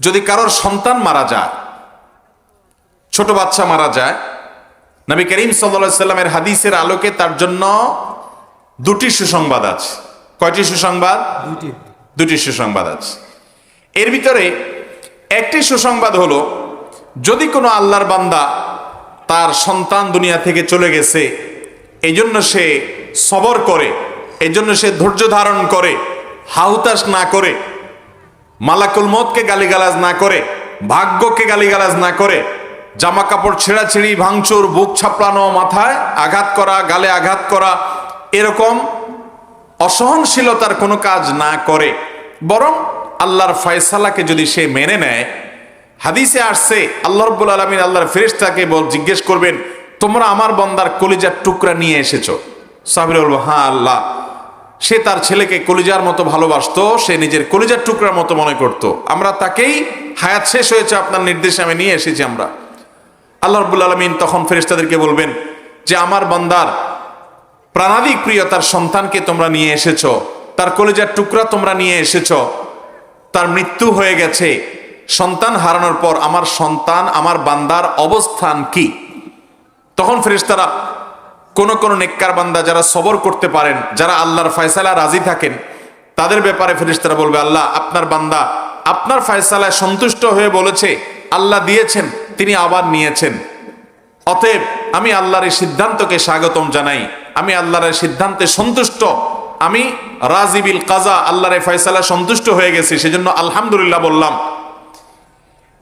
যদি কারোর সন্তান মারা যায়, ছোট বাচ্চা মারা যায়, নবী করিম সাল্লাল্লাহু আলাইহি সাল্লামের হাদিসের আলোকে তার জন্য দুটি সুসংবাদ আছে। কয়টি সুসংবাদ? দুটি সুসংবাদ আছে। এর ভিতরে একটি সুসংবাদ হলো, যদি কোনো আল্লাহর বান্দা তার সন্তান দুনিয়া থেকে চলে গেছে, এই জন্য সে সবর করে, এই জন্য সে ধৈর্য ধারণ করে, হাহুতাশ না করে, মালাকুল মউতকে গালিগালাজ না করে, ভাগ্যকে গালিগালাজ না করে, জামা কাপড় ছেঁড়াছেড়ি, ভাঙচুর, বুক ছাপড়ানো, মাথায় আঘাত করা, গালে আঘাত করা, এরকম অসহনশীলতার কোনো কাজ না করে, বরং আল্লাহর ফয়সালাকে যদি সে মেনে নেয়, হাদিসে আসছে আল্লাহ রাব্বুল আলামিন আল্লাহর ফেরেশতাকে জিজ্ঞেস করবেন, তোমরা আমার বান্দার কলিজার টুকরা নিয়ে এসেছো? সাহাবীরা বলল, হ্যাঁ আল্লাহ। সে তার ছেলেকে কলিজার মতো ভালোবাসতো, সে নিজের কলিজার টুকরার মতো মনে করত, আমরা তাকেই, হায়াত শেষ হয়েছে আপনার নির্দেশে আমি নিয়ে এসেছি আমরা। আল্লাহ রাব্বুল আলামিন তখন ফেরেশতাদেরকে বলবেন যে আমার বান্দার প্রাণাধিক প্রিয় তার সন্তানকে তোমরা নিয়ে এসেছো, তার কলিজার টুকরা তোমরা নিয়ে এসেছো, তার মৃত্যু হয়ে গেছে, সন্তান হারানোর পর আমার সন্তান, আমার বান্দার অবস্থান কি? তখন ফেরেশতারা কোন কোন নেককার বান্দা যারা সবর করতে পারেন, যারা আল্লাহর ফয়সালা রাজি থাকেন, তাদের ব্যাপারে ফেরেশতারা বলবে, আল্লাহ আপনার বান্দা আপনার ফয়সালায় সন্তুষ্ট হয়ে বলেছে, আল্লাহ দিয়েছেন, তিনি আবার নিয়েছেন, অতএব আমি আল্লাহর এই সিদ্ধান্তকে স্বাগতম জানাই, আমি আল্লাহর এই সিদ্ধান্তে সন্তুষ্ট, আমি রাজি বিল কাজা, আল্লাহর এই ফয়সালা সন্তুষ্ট হয়ে গেছি, সেজন্য আলহামদুলিল্লাহ বললাম।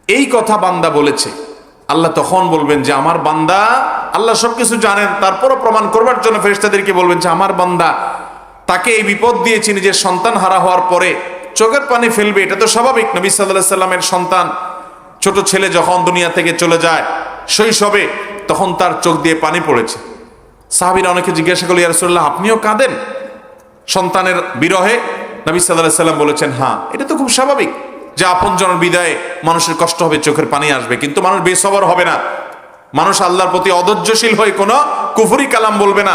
এই কথা বান্দা বলেছে, আল্লাহ তখন বলবেন যে আমার বান্দা, আল্লাহ সবকিছু জানেন, তারপরও প্রমাণ করবার জন্য ফেরেশতাদেরকে বলবেন যে আমার বান্দা, তাকে এই বিপদ দিয়েছি, নিজের সন্তান হারা হওয়ার পরে চোখের পানি ফেলবে, এটা তো স্বাভাবিক। নবী সাল্লাল্লাহু আলাইহি সাল্লামের সন্তান, ছোট ছেলে যখন দুনিয়া থেকে চলে যায় শৈশবে, তখন তার চোখ দিয়ে পানি পড়েছে। সাহাবীরা অনেকে জিজ্ঞাসা করল, ইয়া রাসূলুল্লাহ আপনিও কাঁদেন সন্তানের বিরহে? নবী সাল্লাল্লাহু আলাইহি সাল্লাম বলেছেন, হ্যাঁ, এটা তো খুব স্বাভাবিক যে আপনজনের বিদায়ে মানুষের কষ্ট হবে, চোখের পানি আসবে, কিন্তু মানুষ বেসবর হবে না, মানুষ আল্লাহর প্রতি অধৈর্যশীল হয়ে কোনো কুফরি কালাম বলবে না,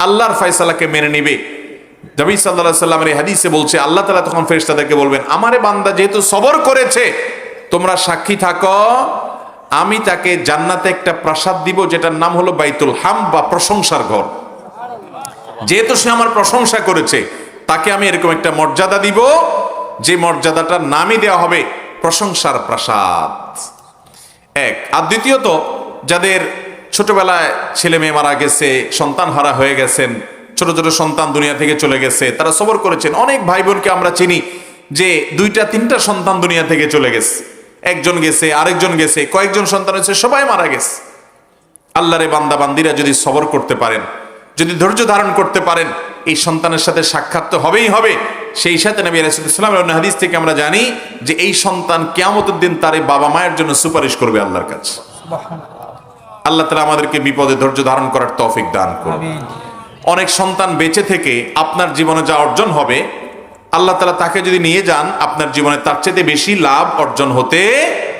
আল্লাহর ফয়সালাকে মেনে নিবে। নবী সাল্লাল্লাহু আলাইহি সাল্লামের এই হাদিসে বলছে, আল্লাহ তাআলা তখন ফেরেশতাদেরকে বলবেন, আমারে বান্দা যেহেতু সবর করেছে, তোমরা সাক্ষী থাকো, আমি তাকে জান্নাতে একটা প্রাসাদ দিব, যেটার নাম হলো বাইতুল হামদ বা প্রশংসার ঘর। যেহেতু সে আমার প্রশংসা করেছে, তাকে আমি এরকম একটা মর্যাদা দিব, যে মর্যাদাটার নামই দেওয়া হবে প্রশংসার প্রাসাদ। এক। আর দ্বিতীয়ত, যাদের ছোটবেলায় ছেলে মেয়ে মারা গেছে, সন্তান হারা হয়ে গেছেন, ছোট ছোট সন্তান দুনিয়া থেকে চলে গেছে, তারা সবর করেছেন। অনেক ভাই বোনকে আমরা চিনি যে 2-3টা সন্তান দুনিয়া থেকে চলে গেছে, একজন গেছে, আরেকজন গেছে, কয়েকজন সন্তান হয়েছে, সবাই মারা গেছে। আল্লাহরে বান্দা বান্দিরা যদি সবর করতে পারেন, যদি ধৈর্য ধারণ করতে পারেন, এই সন্তানের সাথে সাক্ষাৎ তো হবেই হবে। সেই সাথে নবী রাসূলুল্লাহ সাল্লাল্লাহু আলাইহি ওয়াসাল্লামের হাদিস থেকে আমরা জানি যে এই সন্তান কিয়ামতের দিন তার এই বাবা মায়ের জন্য সুপারিশ করবে আল্লাহর কাছে। আল্লাহ তাআলা আমাদেরকে বিপদে ধৈর্য ধারণ করার তৌফিক দান করুন। অনেক সন্তান বেঁচে থেকে আপনার জীবনে যা অর্জন হবে, আল্লাহ তাআলা তাকে যদি নিয়ে যান, আপনার জীবনে তার চেয়ে বেশি লাভ অর্জন হতে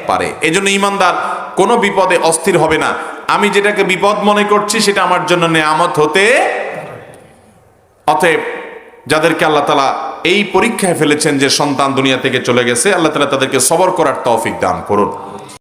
পারে। এজন্য ঈমানদার কোনো বিপদে অস্থির হবে না, আমি যেটাকে বিপদ মনে করছি সেটা আমার জন্য নেয়ামত হতে। অতএব যাদেরকে আল্লাহ তাআলা এই পরীক্ষায় ফেলেছেন যে সন্তান দুনিয়া থেকে চলে গেছে, আল্লাহ তাআলা তাদেরকে সবর করার তৌফিক দান করুন।